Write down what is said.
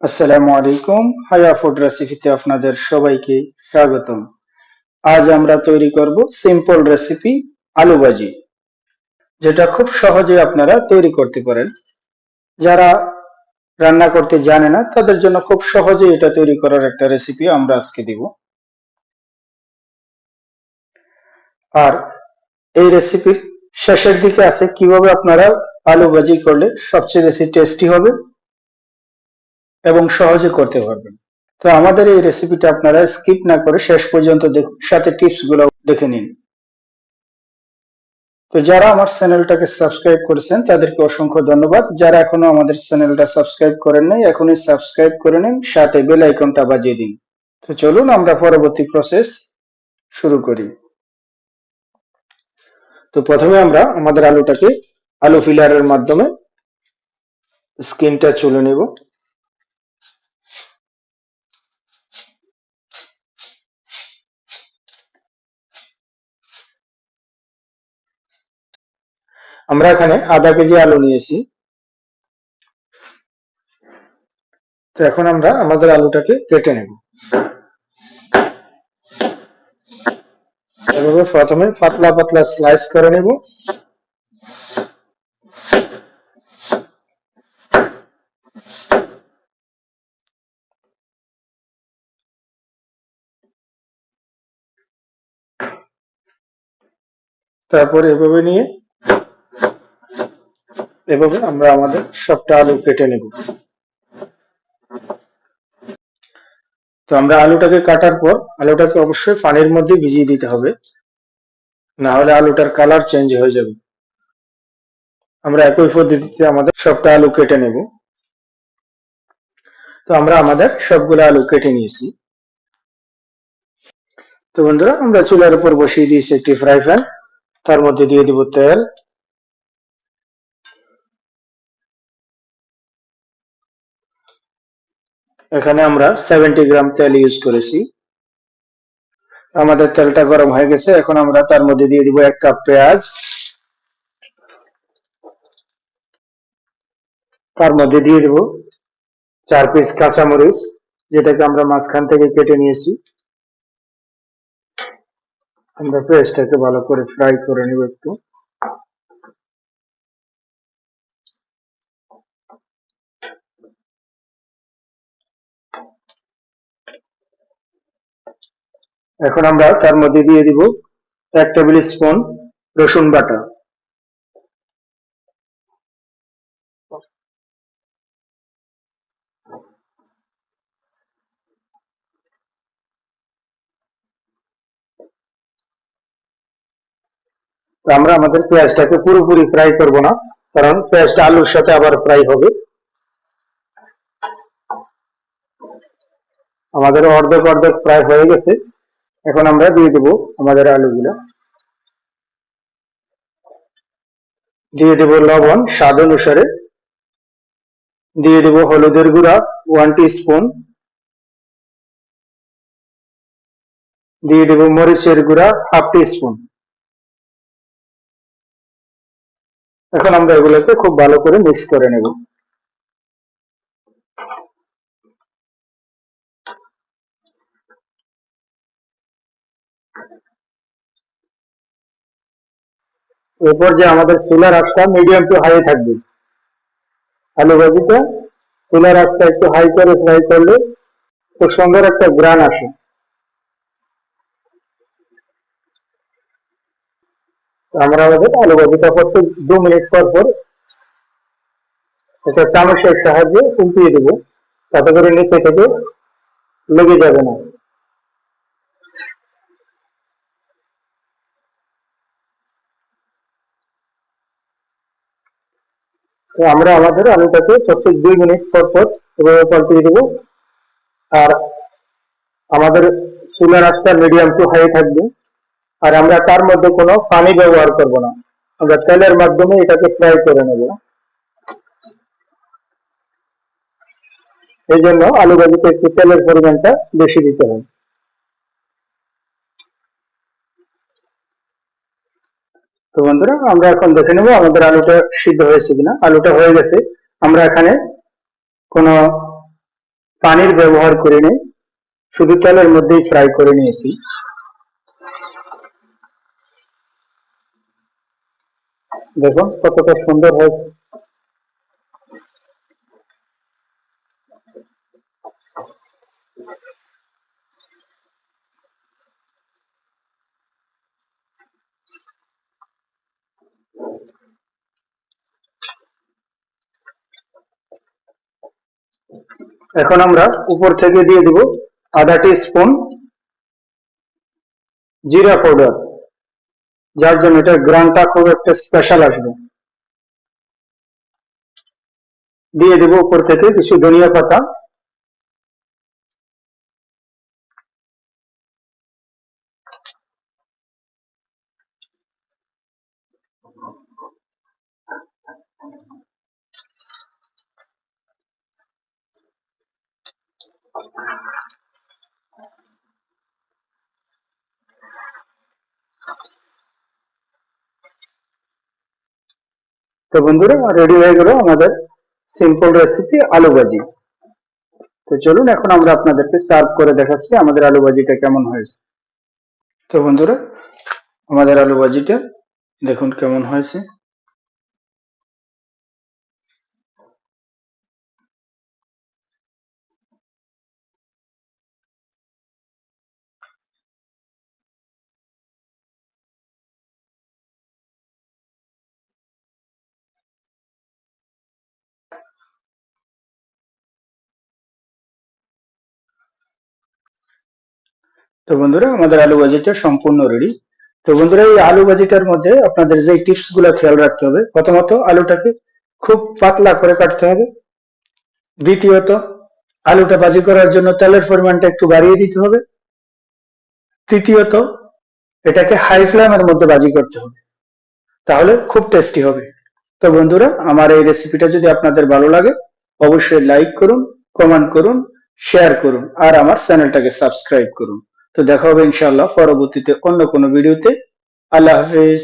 আসসালামু আলাইকুম। হায়া ফুড রেসিপিতে আপনাদের সবাইকে স্বাগতম। আজ আমরা তৈরি করব সিম্পল রেসিপি আলু ভাজি, যেটা খুব সহজে আপনারা তৈরি করতে পারেন। যারা রান্না করতে জানে না তাদের জন্য খুব সহজে এটা তৈরি করার একটা রেসিপি আমরা আজকে দিব। আর এই রেসিপির শেষের দিকে আছে কিভাবে আপনারা আলু ভাজি করলে সবচেয়ে বেশি টেস্টি হবে এবং সহজে করতে পারবেন। তো আমাদের এই রেসিপিটা আপনারা স্কিপ না করে শেষ পর্যন্ত দেখুন, সাথে টিপস গুলো দেখে নিন। তো যারা আমার চ্যানেলটাকে সাবস্ক্রাইব করেছেন তাদেরকে অসংখ্য ধন্যবাদ। যারা এখনো আমাদের চ্যানেলটা সাবস্ক্রাইব করেন নাই এখনই সাবস্ক্রাইব করে নিন, সাথে বেল আইকনটা বাজিয়ে দিন। তো চলুন আমরা পরবর্তী প্রসেস শুরু করি। তো প্রথমে আমরা আমাদের আলুটাকে আলু ফিলারের মাধ্যমে স্কিনটা চুলে নেব। আমরা এখানে আধা কেজি আলু নিয়েছি। তো এখন আমরা আমাদের আলুটাকে কেটে নেব। এভাবে প্রথমে পাতলা পাতলা স্লাইস করে নেব। তারপর এভাবে নিয়ে এভাবে আমরা আমাদের সবটা আলু কেটে নেব। তো আমরা আলুটাকে কাটার পর আলুটাকে অবশ্যই পানির মধ্যে ভিজিয়ে দিতে হবে, না হলে আলুটার কালার চেঞ্জ হয়ে যাবে। আমরা একই পদ্ধতিতে আমাদের সবটা আলু কেটে নেব। তো আমরা আমাদের সবগুলো আলু কেটে নিয়েছি। তো বন্ধুরা, আমরা চুলার উপর বসিয়ে দিয়েছি একটি ফ্রাই প্যান। তার মধ্যে দিয়ে দিব তেল। এখানে আমরা 70 গ্রাম তেল ইউজ করেছি। আমাদের তেলটা গরম হয়ে গেছে। এখন আমরা তার মধ্যে দিয়ে দিব 1 কাপ পেঁয়াজ। তার মধ্যে দিয়ে দিব 4 পিস কাঁচামরিচ, যেটাকে আমরা মাঝখান থেকে কেটে নিয়েছি। আমরা পেঁয়াজটাকে ভালো করে ফ্রাই করে নেব একটু। এখন আমরা তার মধ্যে দিয়ে দিব 1 টেবিল স্পুন রসুন বাটা। আমরা আমাদের পেঁয়াজটাকে পুরোপুরি ফ্রাই করব না, কারণ পেঁয়াজটা আলুর সাথে আবার ফ্রাই হবে। আমাদের অর্ধেক অর্ধেক ফ্রাই হয়ে গেছে। এখন আমরা দিয়ে দেব আমাদের আলুগুলো। দিয়ে দেব লবণ স্বাদ অনুসারে। দিয়ে দেব হলুদের গুঁড়া 1 টিস্পুন। দিয়ে দেব মরিচের গুঁড়া 1/2 টিস্পুন। এখন আমরা এগুলোকে খুব ভালো করে মিক্স করে নেব। এরপর যে আমাদের চুলার আঁচটা মিডিয়াম টু হাই থাকবে। আলু ভাজিটা চুলার আঁচটা একটু হাই করে ফ্রাই করলে খুব সুন্দর একটা গ্রান আসে। আমরা আমাদের আলু ভাজিটা প্রত্যেক 2 মিনিট পর পর একটা চামচের সাহায্যে উল্টিয়ে দেবো, তাতে করে নিচে থেকে লেগে যাবে না। তো আমরা আমাদের আলুটাকে প্রত্যেক 2 মিনিট পর পর এভাবে পাল্টিয়ে দেবো। আর আমাদের চুলার আঁচটা মিডিয়াম টু হাই থাকবে। আর আমরা তার মধ্যে কোনো পানি ব্যবহার করব না, আমরা তেলের মাধ্যমে এটাকে ফ্রাই করে নেব। এই জন্য আলু ভাজিতে একটু তেলের পরিমাণটা বেশি দিতে হয়। তো বন্ধুরা, আমরা এখন দেখে নেব আমাদের আলুটা সিদ্ধ হয়েছে কিনা। আলুটা হয়ে গেছে। আমরা এখানে কোনো পানির ব্যবহার করিনি, শুধু তেলের মধ্যেই ফ্রাই করে নিয়েছি। দেখুন কতটা সুন্দর হয়েছে। এখন আমরা উপর থেকে দিয়ে দিব আধা টি-স্পুন জিরা পাউডার, যার জন্য এটা গ্রানটা খুব একটা স্পেশাল আসবে। দিয়ে দেব উপর থেকে কিছু ধনিয়া পাতা। তো বন্ধুরা, রেডি হয়ে গেল আমাদের সিম্পল রেসিপি আলু ভাজি। তো চলুন এখন আমরা আপনাদেরকে সার্ভ করে দেখাচ্ছি আমাদের আলু ভাজিটা কেমন হয়েছে। তো বন্ধুরা, আমাদের আলু ভাজিটা দেখুন কেমন হয়েছে। তো বন্ধুরা, আমাদের আলু ভাজিটা সম্পূর্ণ রেডি। তো বন্ধুরা, এই আলু ভাজিটার মধ্যে আপনাদের যে টিপস গুলো খেয়াল রাখতে হবে, প্রথমত আলুটাকে খুব পাতলা করে কাটতে হবে। দ্বিতীয়ত, আলুটা ভাজি করার জন্য তেলের পরিমাণটা একটু বাড়িয়ে দিতে হবে। তৃতীয়ত, এটাকে হাই ফ্লেমের মধ্যে ভাজি করতে হবে, তাহলে খুব টেস্টি হবে। তো বন্ধুরা, আমার এই রেসিপিটা যদি আপনাদের ভালো লাগে, অবশ্যই লাইক করুন, কমেন্ট করুন, শেয়ার করুন আর আমার চ্যানেলটাকে সাবস্ক্রাইব করুন। তো দেখা হবে ইনশাআল্লাহ পরবর্তীতে অন্য কোনো ভিডিওতে। আল্লাহ হাফেজ।